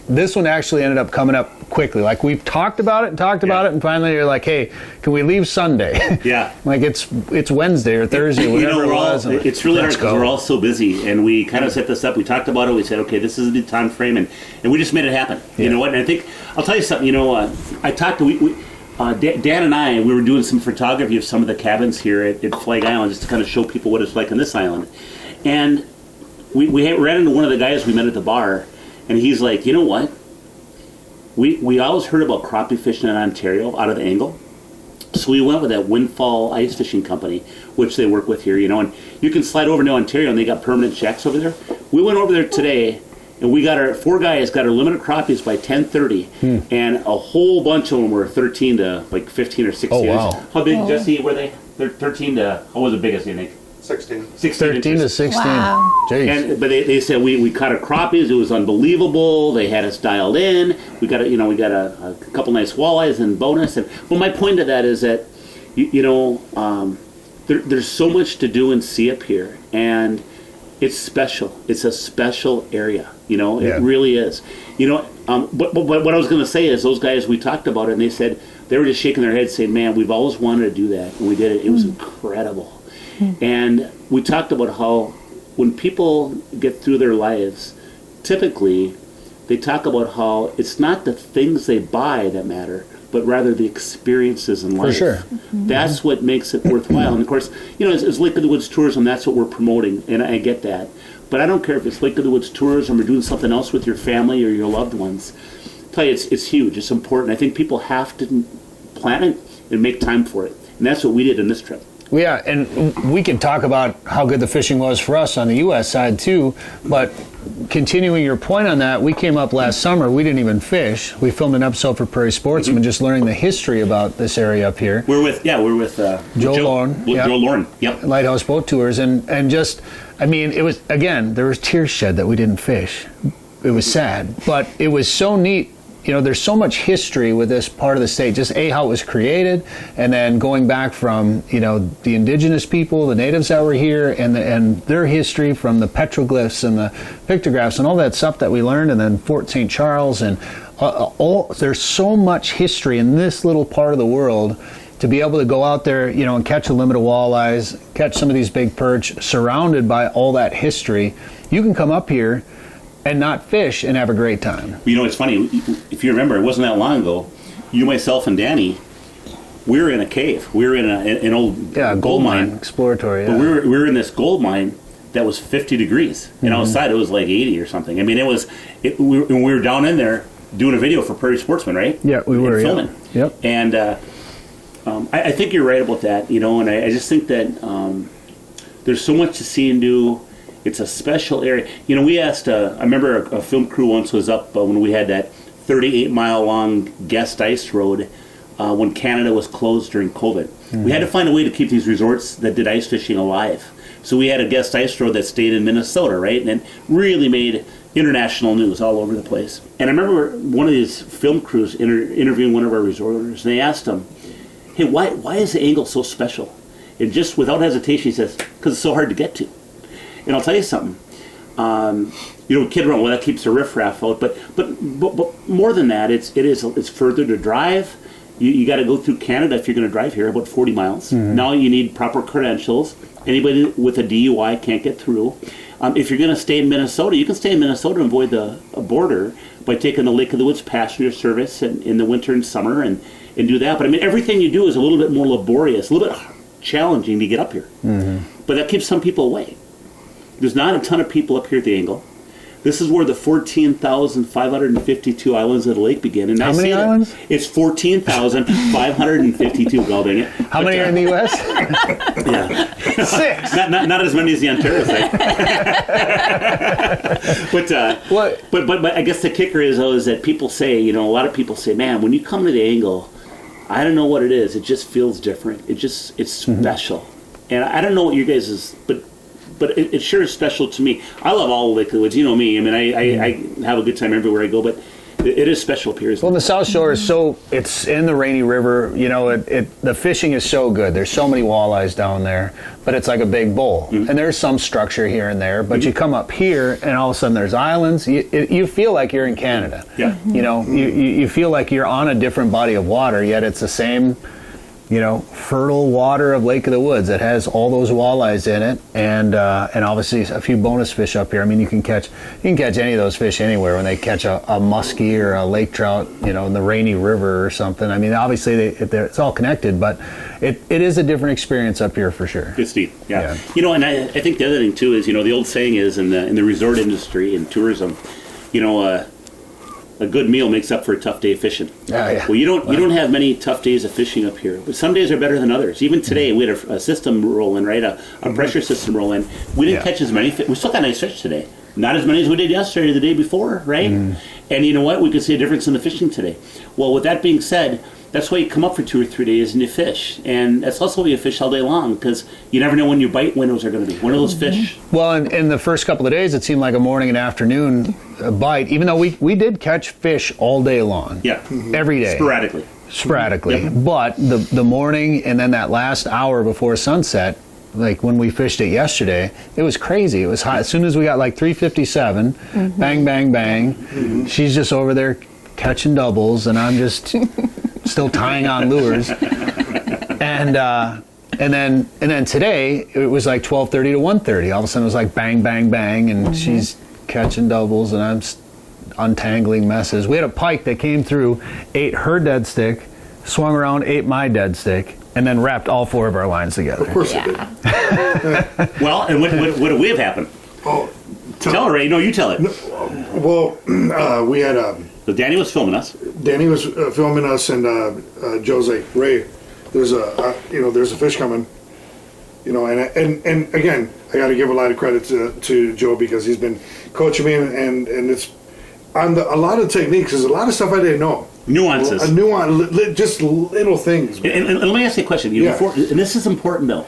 this one actually ended up coming up quickly. Like we've talked about it, and finally you're like, hey, can we leave Sunday? Yeah. Like it's Wednesday or Thursday, whatever it was. It's really hard because we're all so busy, and we kind of set this up. We talked about it. We said, okay, this is the time frame, and we just made it happen. Yeah. You know what? And I think I'll tell you something. I talked to Dan and I. We were doing some photography of some of the cabins here at Flag Island, just to kind of show people what it's like on this island. And we ran into one of the guys we met at the bar, and he's like, you know what? We always heard about crappie fishing in Ontario out of the Angle, So we went with that Windfall Ice Fishing Company, which they work with here, and you can slide over to Ontario, and they got permanent shacks over there. We went over there today, and we got our 4 guys got our limited crappies by 10:30, and a whole bunch of them were 13 to like 15 or 16 years. Wow. How big, Jesse, were they? They're 13 to, how was the biggest, you think? 16. 13 to 16. Wow. Jeez. But they said we caught our crappies. It was unbelievable. They had us dialed in. We got a couple nice walleyes and bonus. But my point to that is that there's so much to do and see up here, and it's special. It's a special area. It really is. But what I was going to say is those guys, we talked about it, and they said they were just shaking their heads, saying, "Man, we've always wanted to do that, and we did it. It was incredible." And we talked about how when people get through their lives, typically they talk about how it's not the things they buy that matter, but rather the experiences in life. For sure. That's what makes it worthwhile. And of course, as Lake of the Woods Tourism, that's what we're promoting, and I get that. But I don't care if it's Lake of the Woods Tourism or doing something else with your family or your loved ones. I tell you, it's huge. It's important. I think people have to plan it and make time for it. And that's what we did in this trip. Yeah, and we can talk about how good the fishing was for us on the U.S. side too, but continuing your point on that, we came up last summer, we didn't even fish. We filmed an episode for Prairie Sportsman, just learning the history about this area up here. We're with Joe Lauren. Joe Lauren, yep. Lighthouse Boat Tours, and just, it was, again, there was tears shed that we didn't fish. It was sad, but it was so neat. There's so much history with this part of the state, just how it was created, and then going back from, the indigenous people, the natives that were here, and their history from the petroglyphs and the pictographs and all that stuff that we learned, and then Fort St. Charles, and there's so much history in this little part of the world to be able to go out there, and catch a limit of walleyes, catch some of these big perch, surrounded by all that history. You can come up here and not fish and have a great time. It's funny, if you remember, it wasn't that long ago, you, myself, and Danny, we were in a cave. We were in an old gold mine. Exploratory, But we were in this gold mine that was 50 degrees. And outside it was like 80 or something. We were down in there doing a video for Prairie Sportsman, right? Yeah, we were, filming. Yep. And I think you're right about that, and I just think that there's so much to see and do. It's a special area. We asked, I remember a film crew once was up when we had that 38-mile-long guest ice road when Canada was closed during COVID. We had to find a way to keep these resorts that did ice fishing alive. So we had a guest ice road that stayed in Minnesota, right? And it really made international news all over the place. And I remember one of these film crews interviewing one of our resorters, and they asked him, "Hey, why is the angle so special?" And just without hesitation, he says, "Because it's so hard to get to." And I'll tell you something. Kid around, well, that keeps the riffraff out. But more than that, it's further to drive. You got to go through Canada if you're going to drive here, about 40 miles. Now you need proper credentials. Anybody with a DUI can't get through. If you're going to stay in Minnesota, you can stay in Minnesota and avoid the border by taking the Lake of the Woods passenger service in the winter and summer and do that. But everything you do is a little bit more laborious, a little bit challenging to get up here. But that keeps some people away. There's not a ton of people up here at the angle. This is where the 14,552 islands of the lake begin. And how many islands? It's 14,552. God dang it. How many are in the U.S.? Yeah. 6. Not as many as the Ontario side. But I guess the kicker is that people say, a lot of people say, man, when you come to the angle, I don't know what it is. It just feels different. It's special. And I don't know what you guys is, but it sure is special to me. I love all Lake of the Woods. You know me. I have a good time everywhere I go, but it is special up here. Well, the South Shore is it's in the Rainy River. The fishing is so good. There's so many walleyes down there, but it's like a big bowl. And there's some structure here and there, but you come up here and all of a sudden there's islands. You feel like you're in Canada. Yeah. You feel like you're on a different body of water, yet it's the same fertile water of Lake of the Woods that has all those walleyes in it, and obviously a few bonus fish up here. You can catch any of those fish anywhere when they catch a muskie or a lake trout, in the Rainy River or something. Obviously it's all connected, but it is a different experience up here for sure. It's neat, yeah. And I think the other thing too is, the old saying is in the resort industry and tourism, a good meal makes up for a tough day of fishing. Yeah. Well, you don't have many tough days of fishing up here, but some days are better than others. Even today, we had a system roll in, right? A pressure system roll in. We didn't catch as many fish. We still got nice fish today. Not as many as we did yesterday or the day before, right? And you know what? We could see a difference in the fishing today. Well, with that being said, that's why you come up for 2 or 3 days and you fish. And that's also why you fish all day long, because you never know when your bite windows are going to be. When are those fish? Well, in the first couple of days, it seemed like a morning and afternoon bite, even though we did catch fish all day long. Yeah. Every day. Sporadically. Yep. But the morning and then that last hour before sunset, like when we fished it yesterday, it was crazy. It was hot. As soon as we got like 357, bang, bang, bang, she's just over there catching doubles, and I'm just still tying on lures. And then today it was like 12:30 to 1:30. All of a sudden it was like bang, bang, bang, and she's catching doubles, and I'm untangling messes. We had a pike that came through, ate her dead stick, swung around, ate my dead stick, and then wrapped all 4 of our lines together. Of course it did. Well, and what do we have happen? Oh, tell her, Ray. No, you tell it. Well, we had So Danny was filming us. Danny was filming us, and Joe's like, Ray, there's a fish coming. You know, and again, I got to give a lot of credit to Joe, because he's been coaching me, and it's on a lot of techniques. There's a lot of stuff I didn't know. Nuances. Just little things. And let me ask you a question. Before, and this is important, though.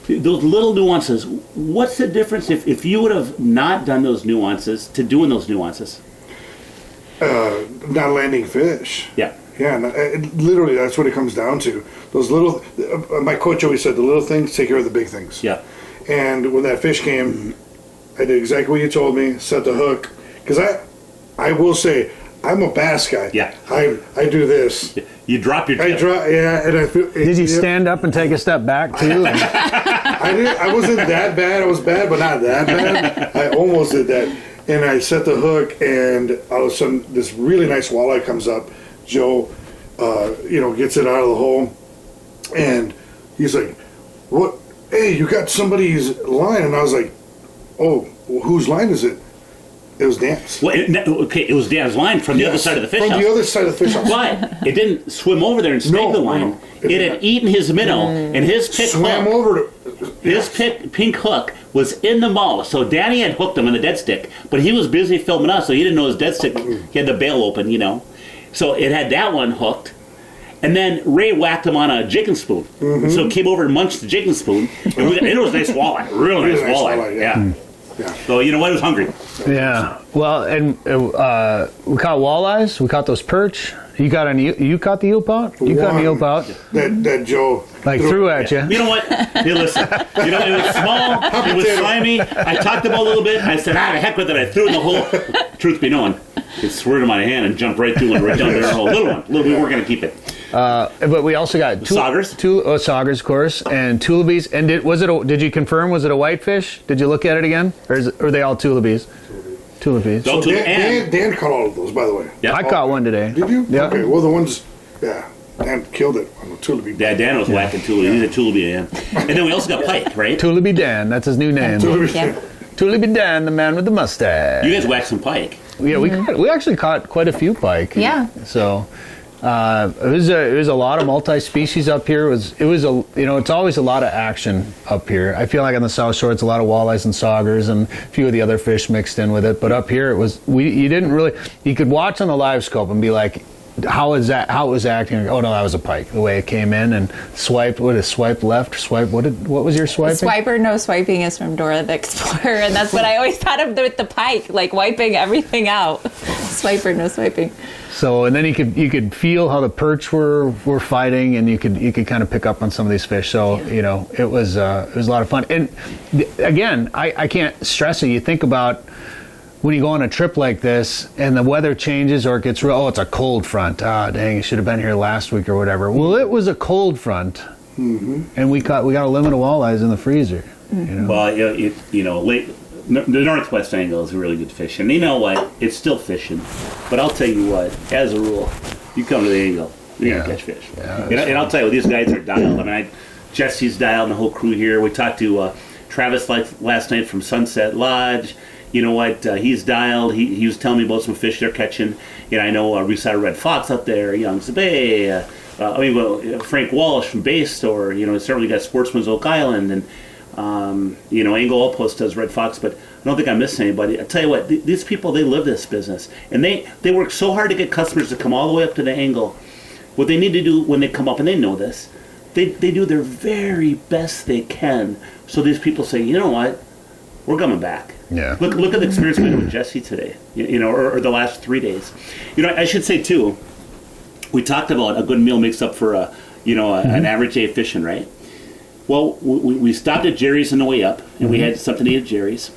Those little nuances. What's the difference if you would have not done those nuances to doing those nuances? Not landing fish. Yeah. Yeah, literally, that's what it comes down to. Those little. My coach always said, the little things take care of the big things. Yeah. And when that fish came, I did exactly what you told me. Set the hook, because I will say, I'm a bass guy. Yeah. I do this. You drop your tip. And I feel. Did you stand up and take a step back too? I wasn't that bad. I was bad, but not that bad. I almost did that. And I set the hook, and all of a sudden, this really nice walleye comes up. Joe, gets it out of the hole, and he's like, "What? Hey, you got somebody's line?" And I was like, "Oh, well, whose line is it?" It was Dan's. Well, it was Dan's line from the other side of the fish house. From the other side of the fish house. But it didn't swim over there and snag the line. No, it had eaten his minnow, and his pick swam hook, over. his pink hook was in the mullet. So Danny had hooked him on the dead stick, but he was busy filming us, so he didn't know his dead stick. He had the bail open, So it had that one hooked. And then Ray whacked him on a jigging spoon. So it came over and munched the jigging spoon. And it was a nice walleye. Really nice walleye. Yeah. So you know what? It was hungry. Yeah. Well, and we caught walleyes. We caught those perch. You caught the eel out? You caught an eel out. That Joe threw at you. You know what? Hey, listen. It was small. It was slimy. I talked about it a little bit. I said, the heck with it. I threw it in the hole. Truth be known, it swerved in my hand and jumped right through and right down there in the hole. Little one. We weren't going to keep it. But we also got saugers. Saugers, of course, and tulibies. And did you confirm? Was it a whitefish? Did you look at it again, or are they all tulibies? Tulibies. So Dan caught all of those, by the way. Yep. I caught one today. Did you? Yeah. Okay. Well, the ones, Dan killed it on the tulibi. Yeah, Dan was whacking tulibi. He's a tulibi Dan. And then we also got pike, right? Tulibi Dan. That's his new name. Tulibi Dan, the man with the mustache. You guys whacked some pike. Yeah, we actually caught quite a few pike. Yeah. So. It was a lot of multi-species up here. It's always a lot of action up here. I feel like on the South Shore it's a lot of walleyes and saugers and a few of the other fish mixed in with it. But up here you could watch on the live scope and be like, how it was acting. Oh no, that was a pike. The way it came in and swiped. Swipe left? Swipe. What was your swiping? Swipe or no swiping is from Dora the Explorer, and that's what I always thought of with the pike, like wiping everything out. Swipe or no swiping. So, and then you could feel how the perch were fighting, and you could kind of pick up on some of these fish. So it was a lot of fun. And again, I can't stress it. You think about when you go on a trip like this and the weather changes or it gets real. Oh, it's a cold front. Dang, you should have been here last week or whatever. Well, it was a cold front, and we got a limit of walleyes in the freezer. Well, the northwest angle is a really good fish, and you know what? It's still fishing. But I'll tell you what, as a rule, you come to the angle, you're gonna catch fish. Yeah, and I'll tell you, these guys are dialed. I mean, Jesse's dialed, and the whole crew here. We talked to Travis last night from Sunset Lodge. you know what, he's dialed. He was telling me about some fish they're catching. You know, I know Ruiz Red Fox up there, Young's Bay. Frank Walsh from Bay Store. You know, certainly got Sportsman's Oak Island, and you know, Angle Outpost does Red Fox, but I don't think I missed anybody. I tell you what, these people, they live this business, and they work so hard to get customers to come all the way up to the angle. What they need to do when they come up, and they know this, they do their very best they can. So these people say, you know what, we're coming back. Yeah. Look at the experience we had with Jesse today, you know, or the last 3 days. You know, I should say too, we talked about a good meal makes up for an average day of fishing, right? Well, we stopped at Jerry's on the way up, and we had something to eat at Jerry's.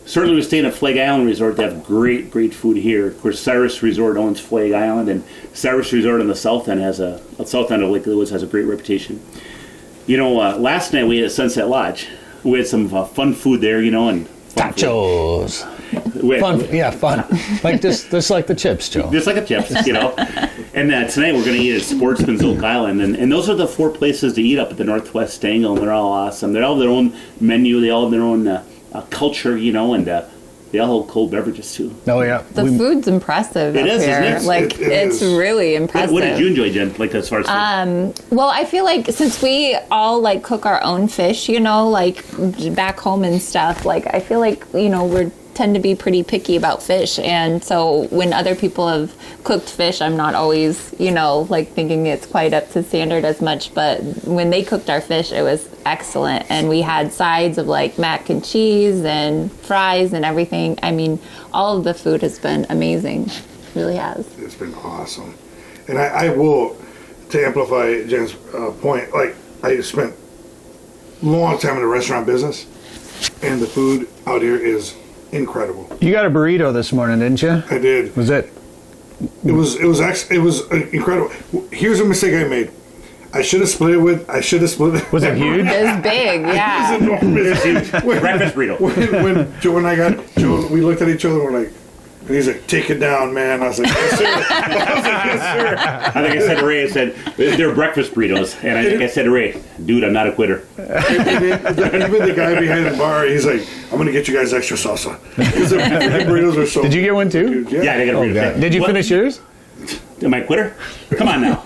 Certainly, we stayed at Flag Island Resort. They have great food here. Of course, Cyrus Resort owns Flag Island, and Cyrus Resort on the south end of Lake of the Woods has a great reputation. You know, last night we ate at Sunset Lodge. We had some fun food there, you know, and tachos. Fun. Like just like the chips, Joe. Just like the chips, you know. And tonight we're going to eat at Sportsman's Oak Island, and those are the 4 places to eat up at the Northwest Angle, and they're all awesome. They all have their own menu. They all have their own culture, you know, and they all hold cold beverages too. Oh yeah, the food's impressive. It is, here. isn't it? Like it's really impressive. What did you enjoy, Jen? Like as far as food? Well, I feel like since we all like cook our own fish, you know, like back home and stuff. Like I feel like, you know, we tend to be pretty picky about fish, and so when other people have cooked fish, I'm not always, you know, like thinking it's quite up to standard as much. But when they cooked our fish, it was excellent, and we had sides of like mac and cheese and fries and everything. I mean, all of the food has been amazing. It really has. It's been awesome, and I will, to amplify Jen's point, like I spent a long time in the restaurant business, and the food out here is incredible. You got a burrito this morning, didn't you? I did. Was it? It was incredible. Here's a mistake I made. I should have split it. Was it huge? It was big, yeah. It was enormous. Breakfast burrito. When Joe and I got we looked at each other and we're like, and he's like, take it down, man. I was like, yes, sir. Yes, sir. I think I said to Ray, I said, they're breakfast burritos. And I think I said to Ray, dude, I'm not a quitter. Even the guy behind the bar, he's like, I'm going to get you guys extra salsa. Because the burritos are so Did you get one too? Yeah, I got a burrito. Did you finish yours? Am I a quitter? Come on now.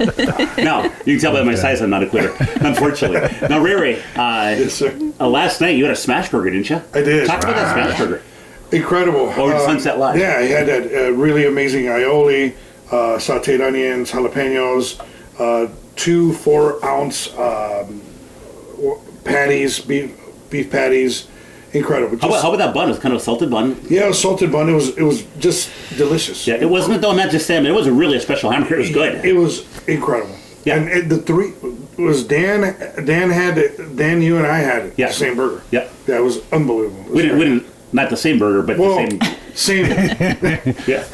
No, you can tell by my size I'm not a quitter, unfortunately. Now, Ray, yes, sir. Last night you had a smash burger, didn't you? I did. Talk about that smash burger. Incredible. Over at Sunset Lodge. Yeah, I had that really amazing aioli, sauteed onions, jalapenos, 2 4-ounce patties, beef patties. Incredible. How about that bun? It was kind of a salted bun. Yeah, it was salted bun. It was just delicious. Yeah, it wasn't though. Not just salmon. It was really a special hamburger. It was good. It was incredible. Yeah, and the 3 was Dan. Dan had it. Dan, you and I had it. Yeah, the same burger. Yeah, that was unbelievable. We didn't. Not the same burger, but the same. Yeah.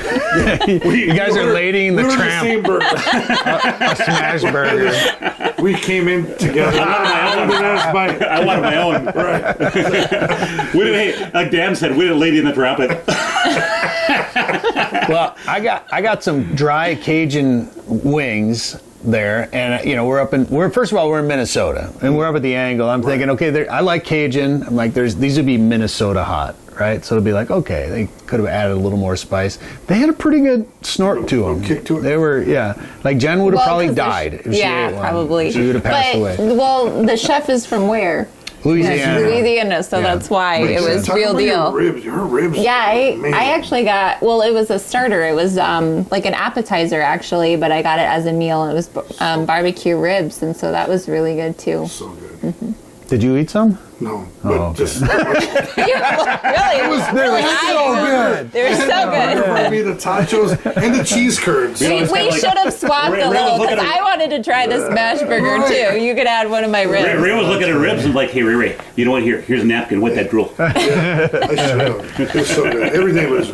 You guys are lading the tramp. The same burger. a smash burger. We came in together. I wanted my own. Right. We didn't. Like Dan said, we didn't lady in the tramp it. Well, I got some dry Cajun wings there, and you know first of all we're in Minnesota, and we're up at the angle. I'm thinking, okay, I like Cajun. I'm like, these would be Minnesota hot, right? So it'd be like, okay, they could have added a little more spice. They had a pretty good snort to them. Kick to it. They were, like Jen would have probably died. If she ate one. Probably. She would have passed away. Well, the chef is from where? Louisiana. So that's why it was real deal. Her ribs. Yeah, I actually got, it was a starter. It was like an appetizer actually, but I got it as a meal. It was barbecue ribs, and so that was really good too. So good. Mm-hmm. Did you eat some? No, but just Really? They were so good. They were so good. Me the tachos and the cheese curds. We should have swapped a little because I wanted to try the smash burger too. You could add one of my ribs. Ray was looking at ribs and like, hey, Ray, you know what? Here's a napkin with that drool. I should have. It was so good. Everything was.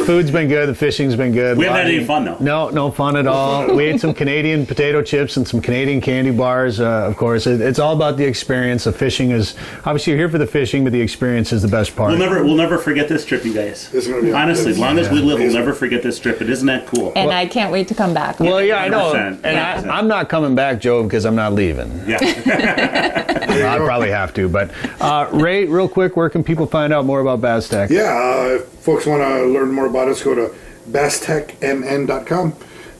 Food's been good. The fishing's been good. We haven't had any fun though. No fun at all. We ate some Canadian potato chips and some Canadian candy bars. Of course, it's all about the experience. The fishing is obviously you're here for the fishing, but the experience is the best part. We'll never forget this trip, you guys. It's gonna be honestly, as long as we live, we'll never forget this trip. But isn't that cool? And I can't wait to come back. Well, yeah, I know. 100%. And I'm not coming back, Joe, because I'm not leaving. Yeah. I probably have to. But Ray, real quick, where can people find out more about Bass Tech? Yeah, if folks want to learn more about us, go to basstechmn.com.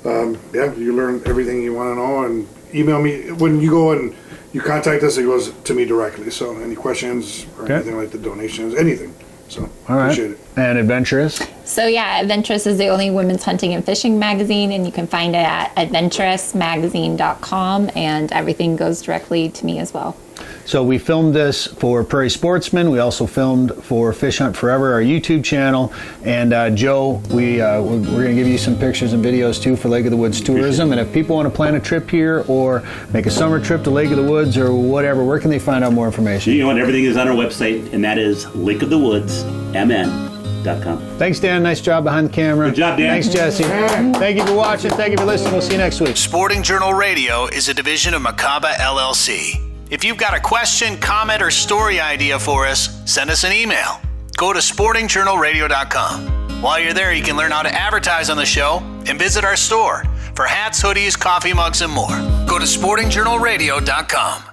You learn everything you want to know, and email me. When you go and you contact us, it goes to me directly. So any questions or anything like the donations, anything. So all right. Appreciate it. And Adventurous? So yeah, Adventurous is the only women's hunting and fishing magazine, and you can find it at adventurousmagazine.com, and everything goes directly to me as well. So we filmed this for Prairie Sportsman. We also filmed for Fish Hunt Forever, our YouTube channel. And Joe, we're going to give you some pictures and videos too for Lake of the Woods Tourism. And if people want to plan a trip here or make a summer trip to Lake of the Woods or whatever, where can they find out more information? You know what? Everything is on our website, and that is lakeofthewoodsmn.com. Thanks, Dan. Nice job behind the camera. Good job, Dan. Thanks, Jesse. Thank you for watching. Thank you for listening. We'll see you next week. Sporting Journal Radio is a division of Macaba LLC. If you've got a question, comment, or story idea for us, send us an email. Go to sportingjournalradio.com. While you're there, you can learn how to advertise on the show and visit our store for hats, hoodies, coffee mugs, and more. Go to sportingjournalradio.com.